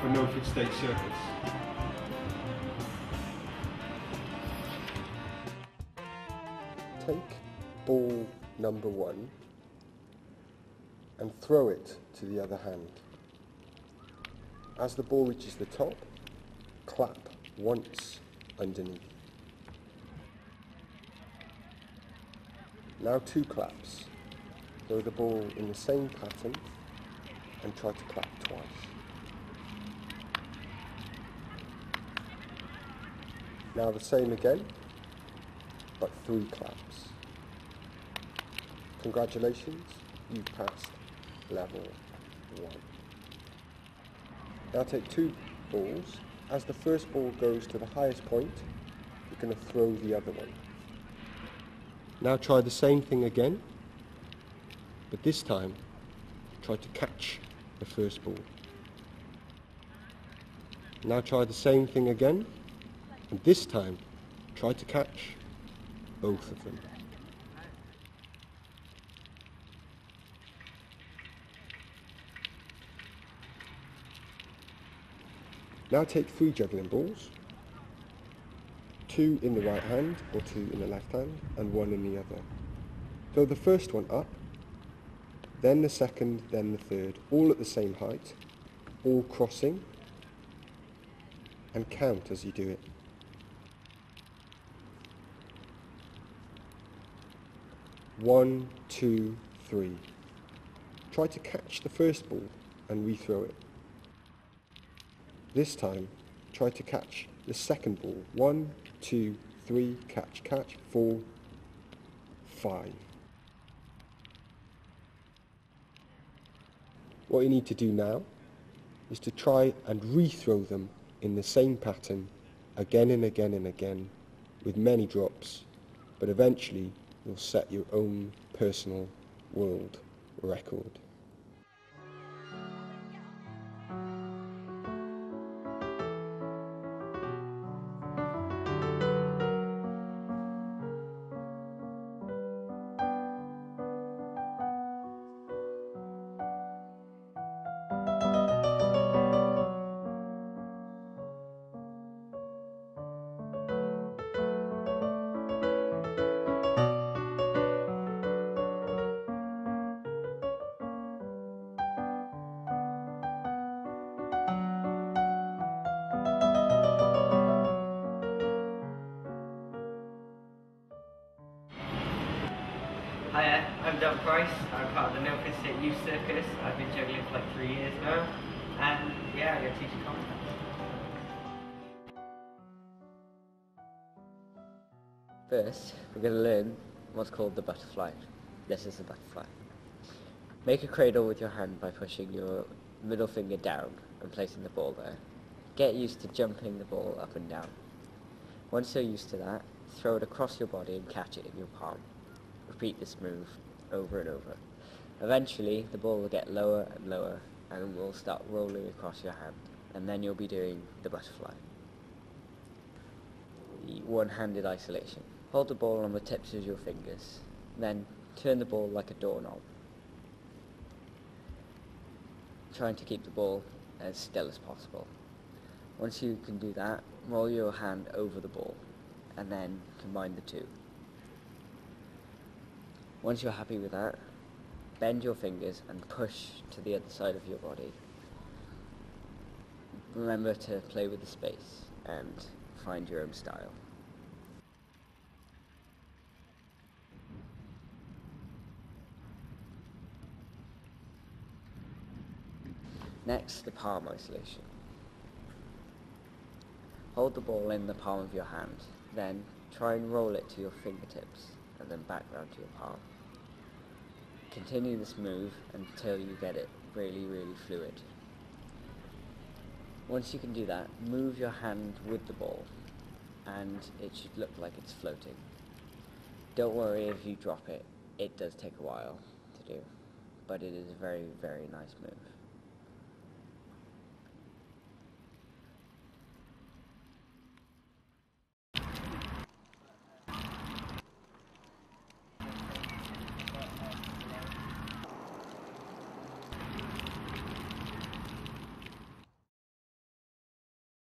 for Milford State Circus. Take ball number 1 and throw it to the other hand. As the ball reaches the top, clap once underneath. Now 2 claps. Throw the ball in the same pattern and try to clap twice. Now the same again, but 3 claps. Congratulations, you've passed level 1. Now take 2 balls. As the first ball goes to the highest point, you're going to throw the other one. Now try the same thing again, but this time try to catch the first ball. Now try the same thing again, and this time try to catch both of them. Now take 3 juggling balls, 2 in the right hand or 2 in the left hand and 1 in the other. Throw the first one up, then the second, then the third, all at the same height, all crossing, and count as you do it. One, 2, 3. Try to catch the first ball and rethrow it. This time, try to catch the second ball. 1, 2, 3, catch, catch, 4, 5. What you need to do now is to try and rethrow them in the same pattern again and again and again with many drops, but eventually you'll set your own personal world record. Hiya, I'm John Price. I'm part of the Milford State Youth Circus. I've been juggling for like 3 years now, and yeah, I'm going to teach you concepts. First, we're going to learn what's called the butterfly. This is the butterfly. Make a cradle with your hand by pushing your middle finger down and placing the ball there. Get used to jumping the ball up and down. Once you're used to that, throw it across your body and catch it in your palm. Repeat this move over and over. Eventually, the ball will get lower and lower and will start rolling across your hand, and then you'll be doing the butterfly. The one-handed isolation. Hold the ball on the tips of your fingers, then turn the ball like a doorknob, trying to keep the ball as still as possible. Once you can do that, roll your hand over the ball, and then combine the two. Once you're happy with that, bend your fingers and push to the other side of your body. Remember to play with the space and find your own style. Next, the palm isolation. Hold the ball in the palm of your hand, then try and roll it to your fingertips and then back round to your palm. Continue this move until you get it really fluid. Once you can do that, move your hand with the ball and it should look like it's floating. Don't worry if you drop it, it does take a while to do, but it is a very nice move.